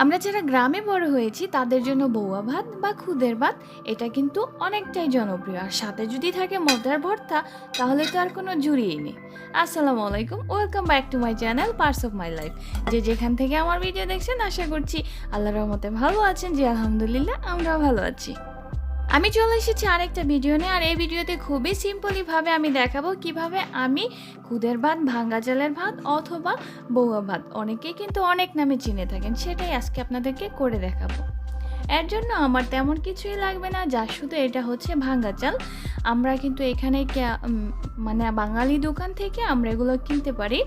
আমরা যারা গ্রামে বড় হয়েছি তাদের জন্য বউয়া ভাত বা খুদের ভাত এটা কিন্তু অনেকটাই জনপ্রিয়। আর সাথে যদি থাকে মজার ভর্তা তাহলে তো আর কোনো জুড়িই নেই। আসসালামু আলাইকুম, welcome back to my channel parts of my life. যে যেখান থেকে আমার ভিডিও দেখছেন আশা করছি আল্লাহর রহমতে ভালো আছেন। জি আলহামদুলিল্লাহ, আমরাও ভালো আছি। আমি চলে এসেছি আরেকটা ভিডিও নিয়ে। আর এই ভিডিওতে খুবই সিম্পলিভাবে আমি দেখাবো কিভাবে আমি খুদের ভাত, ভাঙ্গা চালের ভাত অথবা বউয়া ভাত, অনেকেই কিন্তু অনেক নামে চিনে থাকেন, সেটাই আজকে আপনাদেরকে করে দেখাবো। এর জন্য আমার তেমন কিছুই লাগবে না, যা শুধু এটা হচ্ছে ভাঙ্গা চাল। আমরা কিন্তু এখানে মানে বাঙালি দোকান থেকে আমরা এগুলো কিনতে পারি।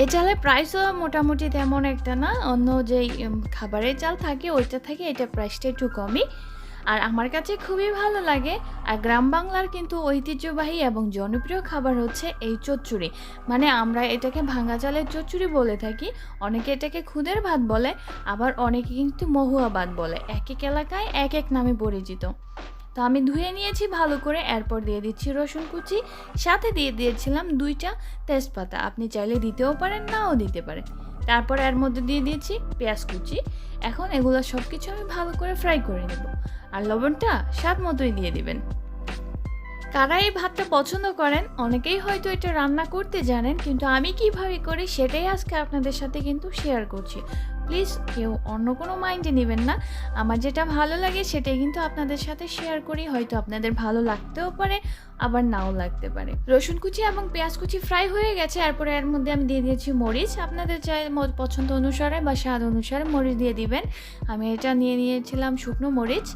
এই চালের প্রাইসও মোটামুটি তেমন একটা না, অন্য যেই খাবারের চাল থাকে ওইটা থেকে এটা প্রাইসটা একটু কমই। আর আমার কাছে খুবই ভালো লাগে। আর গ্রাম বাংলার কিন্তু ঐতিহ্যবাহী এবং জনপ্রিয় খাবার হচ্ছে এই চচ্চড়ি। মানে আমরা এটাকে ভাঙা চালের চচ্চড়ি বলে থাকি, অনেকে এটাকে খুদের ভাত বলে, আবার অনেকে কিন্তু মহুয়া ভাত বলে। এক এক এলাকায় এক এক নামে পরিচিত। তো আমি ধুয়ে নিয়েছি ভালো করে, এরপর দিয়ে দিচ্ছি রসুন কুচি, সাথে দিয়ে দিয়েছিলাম 2টা তেজপাতা। আপনি চাইলে দিতেও পারেন, নাও দিতে পারেন। তারপর এর মধ্যে দিয়ে দিয়েছি পেঁয়াজ কুচি। এখন এগুলো সব কিছু আমি ভালো করে ফ্রাই করে নেব। আর লবণটা স্বাদ মতোই দিয়ে দিবেন। কারা এই ভাতটা পছন্দ করেন, অনেকেই হয়তো এটা রান্না করতে জানেন, কিন্তু আমি কিভাবে করি সেটাই আজকে আপনাদের সাথে কিন্তু শেয়ার করছি। প্লিজ কেউ অন্য কোনো মাইন্ডে নেবেন না। আমার যেটা ভালো লাগে সেটাই কিন্তু আপনাদের সাথে শেয়ার করি। হয়তো আপনাদের ভালো লাগতেও পারে, আবার নাও লাগতে পারে। রসুন কুচি এবং পেঁয়াজ কুচি ফ্রাই হয়ে গেছে। এরপরে এর মধ্যে আমি দিয়ে দিয়েছি মরিচ। আপনাদের চাই পছন্দ অনুসারে বা স্বাদ অনুসারে মরিচ দিয়ে দিবেন। আমি এটা নিয়ে নিয়েছিলাম শুকনো মরিচ।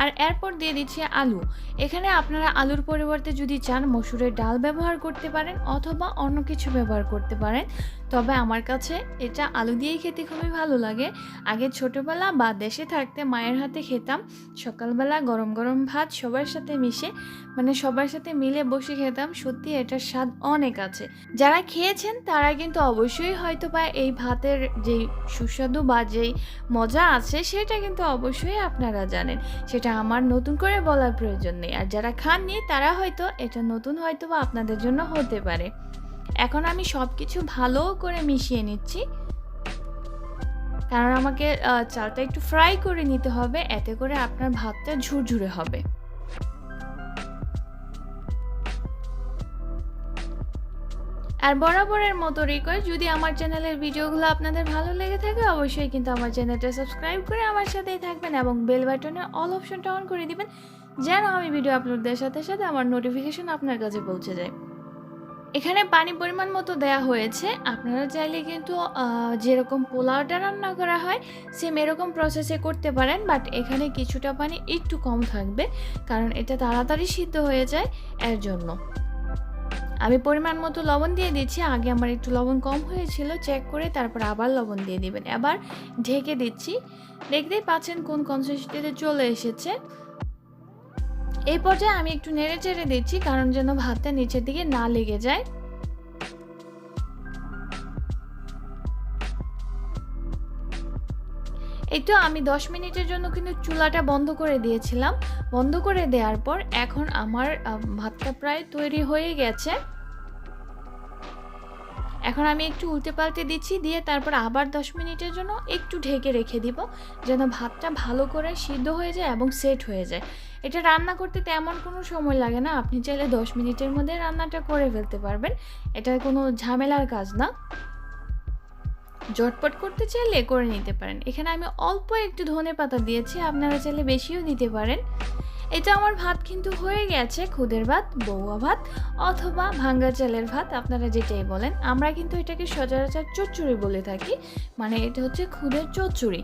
আর এরপর দিয়ে দিচ্ছি আলু। এখানে আপনারা আলুর পরিবর্তে যদি চান মসুরের ডাল ব্যবহার করতে পারেন অথবা অন্য কিছু ব্যবহার করতে পারেন। তবে আমার কাছে এটা আলু দিয়েই খেতে খুবই ভালো লাগে। আগে ছোটোবেলা বা দেশে থাকতে মায়ের হাতে খেতাম। সকালবেলা গরম গরম ভাত সবার সাথে মিশে, মানে সবার সাথে মিলে বসে খেতাম। সত্যি এটার স্বাদ অনেক আছে। যারা খেয়েছেন তারা কিন্তু অবশ্যই হয়তো বা এই ভাতের যেই সুস্বাদু বা যেই মজা আছে সেটা কিন্তু অবশ্যই আপনারা জানেন। সেটা আমার নতুন করে বলার প্রয়োজন নেই। আর যারা খাননি তারা হয়তো এটা নতুন হয়তো বা আপনাদের জন্য হতে পারে। এখন আমি সব কিছু ভালো করে মিশিয়ে নিচ্ছি, কারণ আমাকে চালটা একটু ফ্রাই করে নিতে হবে, এতে করে আপনার ভাতটা ঝুরঝুরে হবে। আর বরাবরের মতো রিকোয়েস্ট, যদি আমার চ্যানেলের ভিডিওগুলো আপনাদের ভালো লেগে থাকে অবশ্যই কিন্তু আমার চ্যানেলটা সাবস্ক্রাইব করে আমার সাথেই থাকবেন এবং বেল বাটনে অল অপশনটা অন করে দিবেন, যেন আমি ভিডিও আপলোড দেওয়ার সাথে সাথে আমার নোটিফিকেশন আপনার কাছে পৌঁছে যায়। এখানে পানি পরিমাণ মতো দেয়া হয়েছে। আপনারা চাইলে কিন্তু যেরকম পোলাওটা রান্না করা হয় সেম এরকম প্রসেসে করতে পারেন, বাট এখানে কিছুটা পানি একটু কম থাকবে, কারণ এটা তাড়াতাড়ি সিদ্ধ হয়ে যায়। এর জন্য আমি পরিমাণ মতো লবণ দিয়ে দিচ্ছি। আগে আমার একটু লবণ কম হয়েছিল, চেক করে তারপর আবার লবণ দিয়ে দিবেন। এবার ঢেকে দিচ্ছি। দেখতেই পাচ্ছেন কোন কনসিস্টেন্সিতে চলে এসেছে। এই পর্যায়ে আমি একটু নেড়ে চেড়ে দিচ্ছি, কারণ যেন ভাতটা নিচের দিকে না লেগে যায়। এই তো আমি 10 মিনিটের জন্য কিন্তু চুলাটা বন্ধ করে দিয়েছিলাম। বন্ধ করে দেওয়ার পর এখন আমার ভাতটা প্রায় তৈরি হয়ে গেছে। এখন আমি একটু উল্টে পাল্টে দিচ্ছি, দিয়ে তারপর আবার 10 মিনিটের জন্য একটু ঢেকে রেখে দিব, যেন ভাতটা ভালো করে সিদ্ধ হয়ে যায় এবং সেট হয়ে যায়। এটা রান্না করতে তেমন কোনো সময় লাগে না, আপনি চাইলে 10 মিনিটের মধ্যে রান্নাটা করে ফেলতে পারবেন। এটা কোনো ঝামেলার কাজ না, ঝটপট করতে চাইলে করে নিতে পারেন। এখানে আমি অল্প একটু ধনেপাতা দিয়েছি, আপনারা চাইলে বেশিও দিতে পারেন। এটা আমার ভাত কিন্তু হয়ে গেছে, খুদের ভাত, বউয়া ভাত অথবা ভাঙ্গা চালের ভাত, আপনারা যেটাই বলেন। আমরা কিন্তু এটাকে সচরাচর চচ্চড়ি বলে থাকি, মানে এটা হচ্ছে খুদের চচ্চড়ি।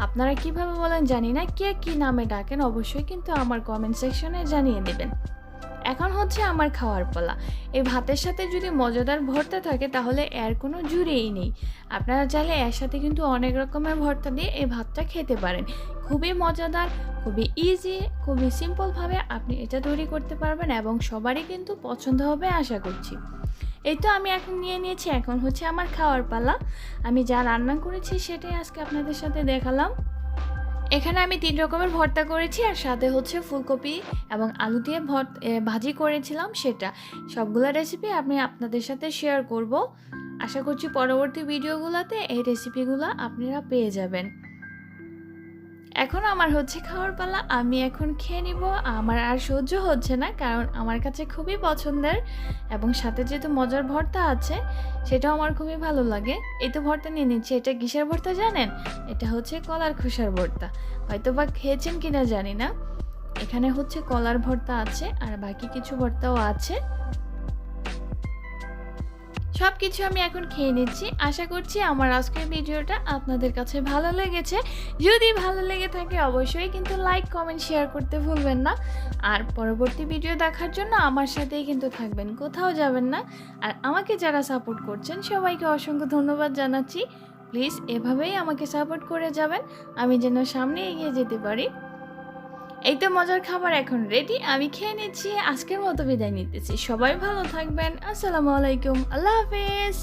আপনারা কিভাবে বলেন জানি না, কে কী নামে ডাকেন অবশ্যই কিন্তু আমার কমেন্ট সেকশনে জানিয়ে দেবেন। এখন হচ্ছে আমার খাওয়ার পালা। এই ভাতের সাথে যদি মজাদার ভর্তা থাকে তাহলে এর কোনো জুড়েই নেই। আপনারা চাইলে এর সাথে কিন্তু অনেক রকমের ভর্তা দিয়ে এই ভাতটা খেতে পারেন। খুবই মজাদার, খুবই ইজি, খুবই সিম্পলভাবে আপনি এটা তৈরি করতে পারবেন এবং সবারই কিন্তু পছন্দ হবে আশা করছি। এই তো আমি এখন নিয়ে নিয়েছি, এখন হচ্ছে আমার খাওয়ার পালা। আমি যা রান্না করেছি সেটাই আজকে আপনাদের সাথে দেখালাম। এখানে আমি 3 রকমের ভর্তা করেছি, আর সাথে হচ্ছে ফুলকপি এবং আলু দিয়ে ভাজি করেছিলাম। সেটা সবগুলো রেসিপি আমি আপনাদের সাথে শেয়ার করব। আশা করছি পরবর্তী ভিডিওগুলোতে এই রেসিপিগুলো আপনারা পেয়ে যাবেন। এখন আমার হচ্ছে খাওয়ার পালা, আমি এখন খেয়ে নিব। আমার আর সহ্য হচ্ছে না, কারণ আমার কাছে খুবই পছন্দের এবং সাথে যেহেতু মজার ভর্তা আছে সেটাও আমার খুবই ভালো লাগে। এই তো ভর্তা নিয়ে নিচ্ছি। এটা কিসের ভর্তা জানেন? এটা হচ্ছে কলার খোসার ভর্তা। হয়তো বা খেয়েছেন কিনা জানি না। এখানে হচ্ছে কলার ভর্তা আছে আর বাকি কিছু ভর্তাও আছে। সব কিছু আমি এখন খেয়ে নিচ্ছি। আশা করছি আমার আজকের ভিডিওটা আপনাদের কাছে ভালো লেগেছে। যদি ভালো লেগে থাকে অবশ্যই কিন্তু লাইক, কমেন্ট, শেয়ার করতে ভুলবেন না। আর পরবর্তী ভিডিও দেখার জন্য আমার সাথেই কিন্তু থাকবেন, কোথাও যাবেন না। আর আমাকে যারা সাপোর্ট করছেন সবাইকে অসংখ্য ধন্যবাদ জানাচ্ছি। প্লিজ এভাবেই আমাকে সাপোর্ট করে যাবেন, আমি যেন সামনে এগিয়ে যেতে পারি। এই তো মজার খাবার এখন রেডি, আমি খেয়ে নিচ্ছি। আজকের মতো বিদায় নিতেছি। সবাই ভালো থাকবেন। আসসালামু আলাইকুম, আল্লাহ হাফেজ।